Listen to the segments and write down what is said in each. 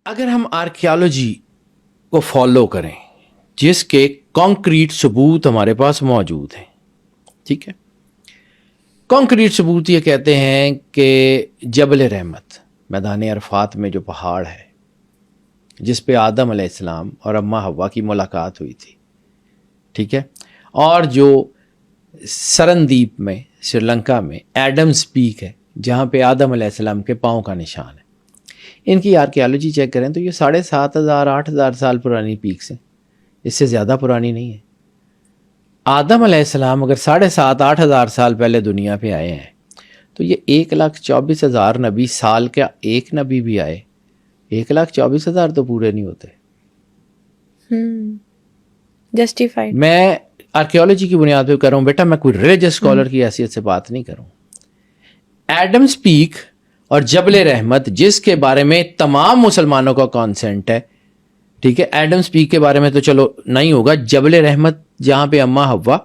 اگر ہم آرکیالوجی کو فالو کریں جس کے کانکریٹ ثبوت ہمارے پاس موجود ہیں، ٹھیک ہے، کانکریٹ ثبوت یہ کہتے ہیں کہ جبل رحمت میدان عرفات میں جو پہاڑ ہے جس پہ آدم علیہ السلام اور اماں حوا کی ملاقات ہوئی تھی، ٹھیک ہے، اور جو سرندیپ میں سری لنکا میں ایڈمز پیک ہے جہاں پہ آدم علیہ السلام کے پاؤں کا نشان ہے، ان کی آرکیالوجی چیک کریں تو یہ 7,500 8,000 سال پرانی پیکس ہیں، اس سے زیادہ پرانی نہیں ہے۔ آدم علیہ السلام اگر 7,500 8,000 سال پہلے دنیا پہ آئے ہیں تو یہ 1,24,000 نبی سال کا ایک نبی بھی آئے 1,24,000 تو پورے نہیں ہوتے۔ جسٹیفائڈ۔ میں آرکیالوجی کی بنیاد پہ کر رہا ہوں بیٹا، میں کوئی ریلیجس اسکالر کی حیثیت سے بات نہیں کروں۔ ایڈمز پیک اور جبل رحمت جس کے بارے میں تمام مسلمانوں کا کانسنٹ ہے، ٹھیک ہے، ایڈمز پیک کے بارے میں تو چلو نہیں ہوگا، جبل رحمت جہاں پہ اماں حوا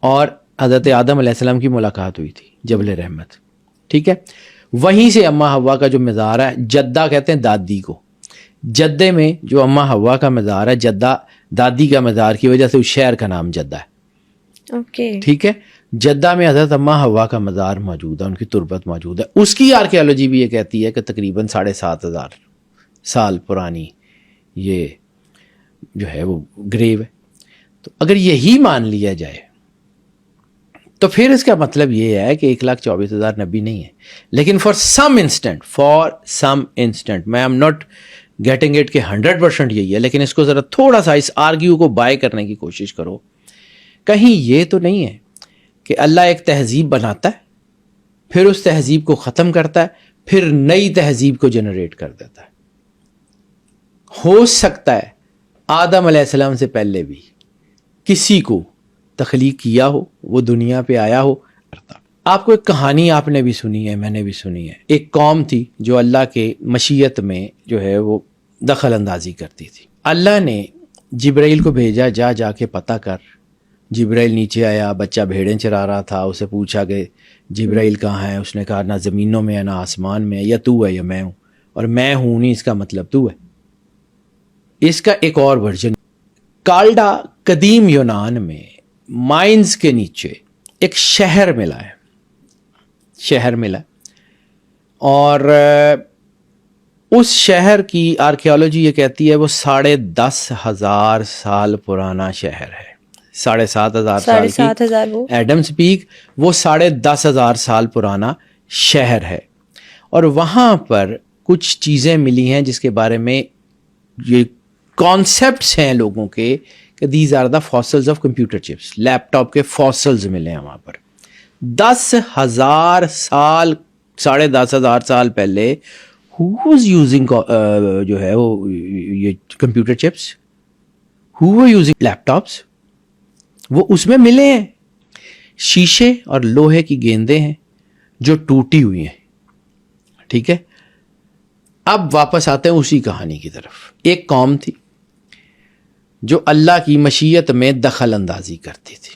اور حضرت آدم علیہ السلام کی ملاقات ہوئی تھی، جبل رحمت، ٹھیک ہے، وہیں سے اماں حوا کا جو مزار ہے، جدہ کہتے ہیں دادی کو، جدے میں جو اماں حوا کا مزار ہے، جدہ دادی کا مزار کی وجہ سے اس شہر کا نام جدہ ہے، اوکے، ٹھیک ہے، جدہ میں حضرت اماں حوا کا مزار موجود ہے، ان کی تربت موجود ہے۔ اس کی آرکیالوجی بھی یہ کہتی ہے کہ تقریباً 7,500 سال پرانی یہ جو ہے وہ گریو ہے۔ تو اگر یہی مان لیا جائے تو پھر اس کا مطلب یہ ہے کہ 1,24,000 نبی نہیں ہے، لیکن فار سم انسٹنٹ میں ایم ناٹ گیٹنگ اٹ کہ 100% یہی ہے، لیکن اس کو ذرا تھوڑا سا اس آرگیو کو بائی کرنے کی کوشش کرو، کہیں یہ تو نہیں ہے کہ اللہ ایک تہذیب بناتا ہے پھر اس تہذیب کو ختم کرتا ہے پھر نئی تہذیب کو جنریٹ کر دیتا ہے۔ ہو سکتا ہے آدم علیہ السلام سے پہلے بھی کسی کو تخلیق کیا ہو، وہ دنیا پہ آیا ہو۔ آپ کو ایک کہانی آپ نے بھی سنی ہے، میں نے بھی سنی ہے، ایک قوم تھی جو اللہ کے مشیت میں جو ہے وہ دخل اندازی کرتی تھی۔ اللہ نے جبرائیل کو بھیجا، جا کے پتہ کر۔ جبرائیل نیچے آیا، بچہ بھیڑیں چرا رہا تھا، اسے پوچھا کہ جبرائیل کہاں ہے، اس نے کہا نہ زمینوں میں ہے نہ آسمان میں ہے، یا تو ہے یا میں ہوں، اور میں ہوں نہیں اس کا مطلب تو ہے۔ اس کا ایک اور ورژن، کالڈا قدیم یونان میں مائنز کے نیچے ایک شہر ملا ہے، اور اس شہر کی آرکیالوجی یہ کہتی ہے وہ 10,500 سال پرانا شہر ہے۔ 7,500 سال کی وہ ایڈمز پیک، وہ 10,500 سال پرانا شہر ہے، اور وہاں پر کچھ چیزیں ملی ہیں جس کے بارے میں یہ کانسیپٹس ہیں لوگوں کے کہ these are the fossils of computer chips, laptop کے فاسلز ملے ہیں وہاں پر۔ 10,000 سال 10,500 سال پہلے who was using جو ہے وہ یہ computer chips, who were using laptops, وہ اس میں ملے ہیں۔ شیشے اور لوہے کی گیندیں ہیں جو ٹوٹی ہوئی ہیں، ٹھیک ہے۔ اب واپس آتے ہیں اسی کہانی کی طرف۔ ایک قوم تھی جو اللہ کی مشیت میں دخل اندازی کرتی تھی۔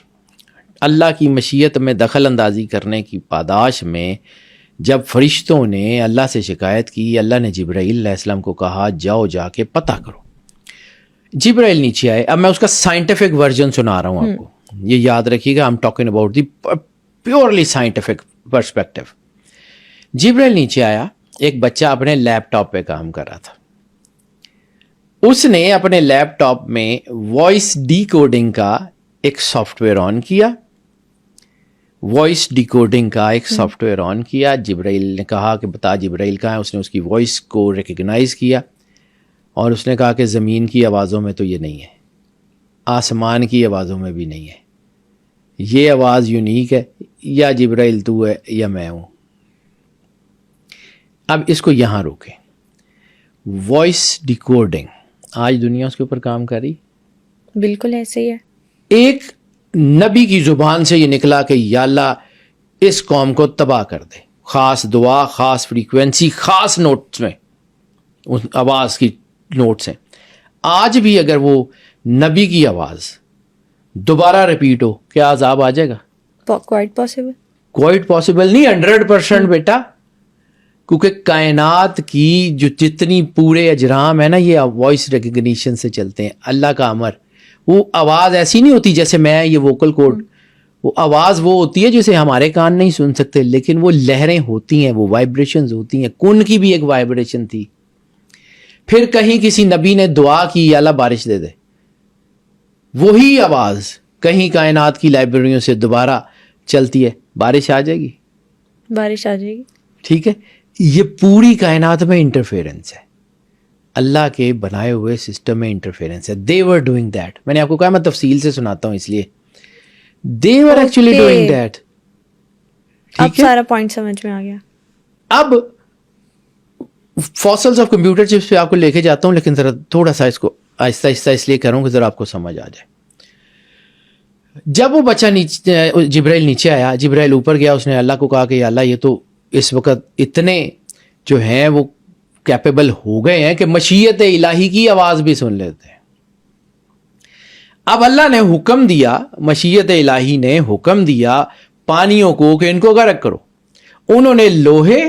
اللہ کی مشیت میں دخل اندازی کرنے کی پاداش میں جب فرشتوں نے اللہ سے شکایت کی، اللہ نے جبرائیل علیہ السلام کو کہا جا کے پتہ کرو۔ جبرائیل نیچے آئے۔ اب میں اس کا سائنٹیفک ورژن سنا رہا ہوں آپ کو، یہ یاد رکھیے گا، I'm talking about the purely scientific perspective۔ جبرائیل نیچے آیا، ایک بچہ اپنے لیپ ٹاپ پہ کام کر رہا تھا، اس نے اپنے لیپ ٹاپ میں وائس ڈی کوڈنگ کا ایک سافٹ ویئر آن کیا، وائس ڈیکوڈنگ کا ایک سافٹ ویئر آن کیا۔ جبرائیل نے کہا کہ بتا جبرائیل کہاں ہے، اس نے اس کی وائس کو ریکگنائز کیا اور اس نے کہا کہ زمین کی آوازوں میں تو یہ نہیں ہے، آسمان کی آوازوں میں بھی نہیں ہے، یہ آواز یونیک ہے، یا جبرائیل تو ہے یا میں ہوں۔ اب اس کو یہاں روکیں۔ وائس ڈیکوڈنگ آج دنیا اس کے اوپر کام کر رہی، بالکل ایسے ہی ہے۔ ایک نبی کی زبان سے یہ نکلا کہ یا اللہ اس قوم کو تباہ کر دے، خاص دعا، خاص فریکوینسی، خاص نوٹس میں اس آواز کی نوٹس ہیں۔ آج بھی اگر وہ نبی کی آواز دوبارہ ریپیٹ ہو، کیا عذاب آ جائے گا؟ کوائٹ پاسبل، کوائٹ پاسبل نہیں، 100% بیٹا۔ کیونکہ کائنات کی جو جتنی پورے اجرام ہے نا یہ وائس ریکگنیشن سے چلتے ہیں. اللہ کا امر, وہ آواز ایسی نہیں ہوتی جیسے میں یہ ووکل کوڈ, وہ آواز وہ ہوتی ہے جسے ہمارے کان نہیں سن سکتے, لیکن وہ لہریں ہوتی ہیں, وہ وائبریشنز ہوتی ہیں. کن کی بھی ایک وائبریشن تھی. پھر کہیں کسی نبی نے دعا کی یا اللہ بارش دے دے, وہی آواز کہیں کائنات کی لائبریریوں سے دوبارہ چلتی ہے, بارش آ جائے گی, بارش آ جائے گی. ٹھیک ہے, یہ پوری کائنات میں انٹرفیئرنس ہے, اللہ کے بنائے ہوئے سسٹم میں انٹرفیئرنس ہے. they were doing that. میں نے آپ کو کہا میں تفصیل سے سناتا ہوں اس لیے. they were actually doing that. اب سارا پوائنٹ سمجھ میں آ گیا. اب فاسلز آف کمپیوٹر چپس پہ آپ کو لے کے جاتا ہوں, لیکن ذرا تھوڑا سا اس کو آہستہ آہستہ اس لیے کروں کہ ذرا آپ کو سمجھ آ جائے. جب وہ بچہ جبرائیل نیچے آیا, جبرائیل اوپر گیا, اس نے اللہ کو کہا کہ یا اللہ یہ تو اس وقت اتنے جو ہیں وہ کیپیبل ہو گئے ہیں کہ مشیت الہی کی آواز بھی سن لیتے ہیں. اب اللہ نے حکم دیا, مشیت الہی نے حکم دیا پانیوں کو کہ ان کو غرق کرو. انہوں نے لوہے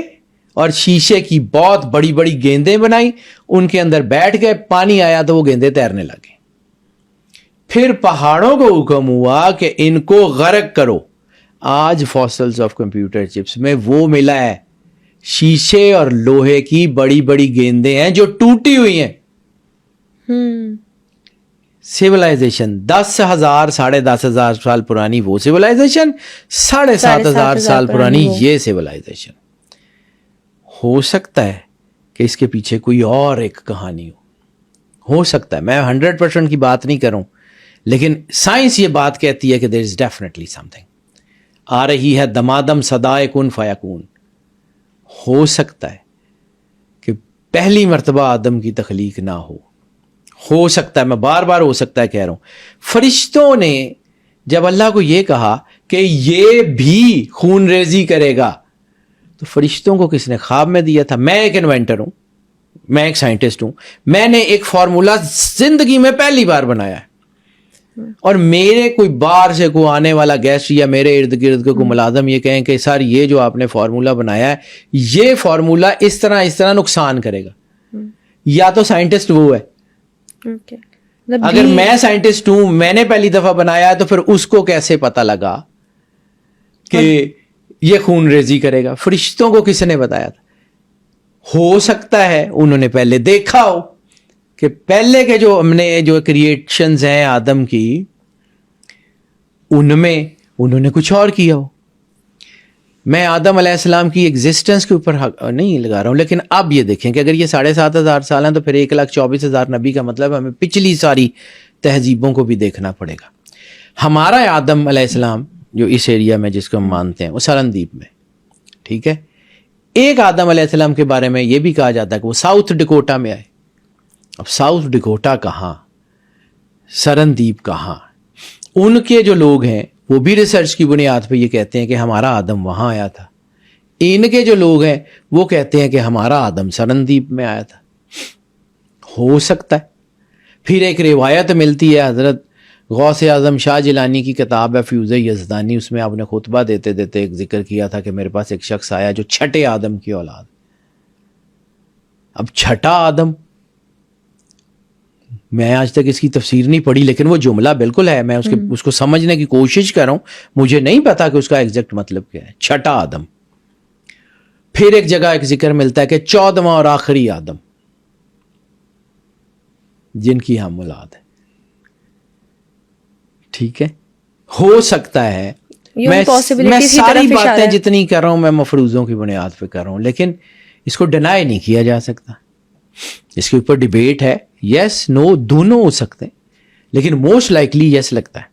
اور شیشے کی بہت بڑی بڑی گیندیں بنائی, ان کے اندر بیٹھ گئے, پانی آیا تو وہ گیندیں تیرنے لگے. پھر پہاڑوں کو حکم ہوا کہ ان کو غرق کرو. آج فاسلز آف کمپیوٹر چپس میں وہ ملا ہے, شیشے اور لوہے کی بڑی بڑی گیندیں ہیں جو ٹوٹی ہوئی ہیں. سیولائزیشن 10,000 10,500 سال پرانی وہ سیولائزیشن, 7,500 سال پرانی یہ سیولائزیشن. ہو سکتا ہے کہ اس کے پیچھے کوئی اور ایک کہانی ہو سکتا ہے, میں 100% کی بات نہیں کروں, لیکن سائنس یہ بات کہتی ہے کہ there is definitely something. آ رہی ہے دمادم صدائے کن فیکون. ہو سکتا ہے کہ پہلی مرتبہ آدم کی تخلیق نہ ہو سکتا ہے, میں بار بار ہو سکتا ہے کہہ رہا ہوں. فرشتوں نے جب اللہ کو یہ کہا کہ یہ بھی خون ریزی کرے گا, تو فرشتوں کو کس نے خواب میں دیا تھا؟ میں ایک انوینٹر ہوں, میں ایک سائنٹسٹ ہوں, میں نے ایک فارمولا زندگی میں پہلی بار بنایا ہے, اور میرے کوئی باہر سے کوئی آنے والا گیسٹ یا میرے ارد گرد کے کوئی ملازم یہ کہیں کہ سر یہ جو آپ نے فارمولا بنایا ہے یہ فارمولا اس طرح نقصان کرے گا, یا تو سائنٹسٹ وہ ہے. اگر میں سائنٹسٹ ہوں, میں نے پہلی دفعہ بنایا تو پھر اس کو کیسے پتا لگا کہ یہ خون ریزی کرے گا؟ فرشتوں کو کس نے بتایا تھا؟ ہو سکتا ہے انہوں نے پہلے دیکھا ہو کہ پہلے کے جو ہم نے جو کریشنز ہیں آدم کی, ان میں انہوں نے کچھ اور کیا ہو. میں آدم علیہ السلام کی ایگزسٹنس کے اوپر نہیں لگا رہا ہوں, لیکن اب یہ دیکھیں کہ اگر یہ 7,500 سال ہیں تو پھر 1,24,000 نبی کا مطلب ہمیں پچھلی ساری تہذیبوں کو بھی دیکھنا پڑے گا. ہمارا آدم علیہ السلام جو اس ایریا میں جس کو ہم مانتے ہیں وہ سرندیپ میں, ٹھیک ہے. ایک آدم علیہ السلام کے بارے میں یہ بھی کہا جاتا ہے کہ وہ ساؤتھ ڈکوٹا میں آئے. اب ساؤتھ ڈکوٹا کہاں, سرندیپ کہاں؟ ان کے جو لوگ ہیں وہ بھی ریسرچ کی بنیاد پہ یہ کہتے ہیں کہ ہمارا آدم وہاں آیا تھا. ان کے جو لوگ ہیں وہ کہتے ہیں کہ ہمارا آدم سرندیپ میں آیا تھا. ہو سکتا ہے. پھر ایک روایت ملتی ہے, حضرت غوث اعظم شاہ جیلانی کی کتاب ہے فیوز یزدانی, اس میں آپ نے خطبہ دیتے دیتے ایک ذکر کیا تھا کہ میرے پاس ایک شخص آیا جو چھٹے آدم کی اولاد. اب چھٹا آدم, میں آج تک اس کی تفسیر نہیں پڑھی, لیکن وہ جملہ بالکل ہے, میں اس کو سمجھنے کی کوشش کر رہا ہوں. مجھے نہیں پتا کہ اس کا ایگزیکٹ مطلب کیا ہے, چھٹا آدم. پھر ایک جگہ ایک ذکر ملتا ہے کہ 14واں اور آخری آدم جن کی ہم اولاد ہے. ٹھیک ہے, ہو سکتا ہے. میں ساری باتیں جتنی کر رہا ہوں میں مفروضوں کی بنیاد پہ کر رہا ہوں, لیکن اس کو ڈینائی نہیں کیا جا سکتا. اس کے اوپر ڈیبیٹ ہے, یس نو دونوں ہو سکتے ہیں, لیکن موسٹ لائکلی یس لگتا ہے.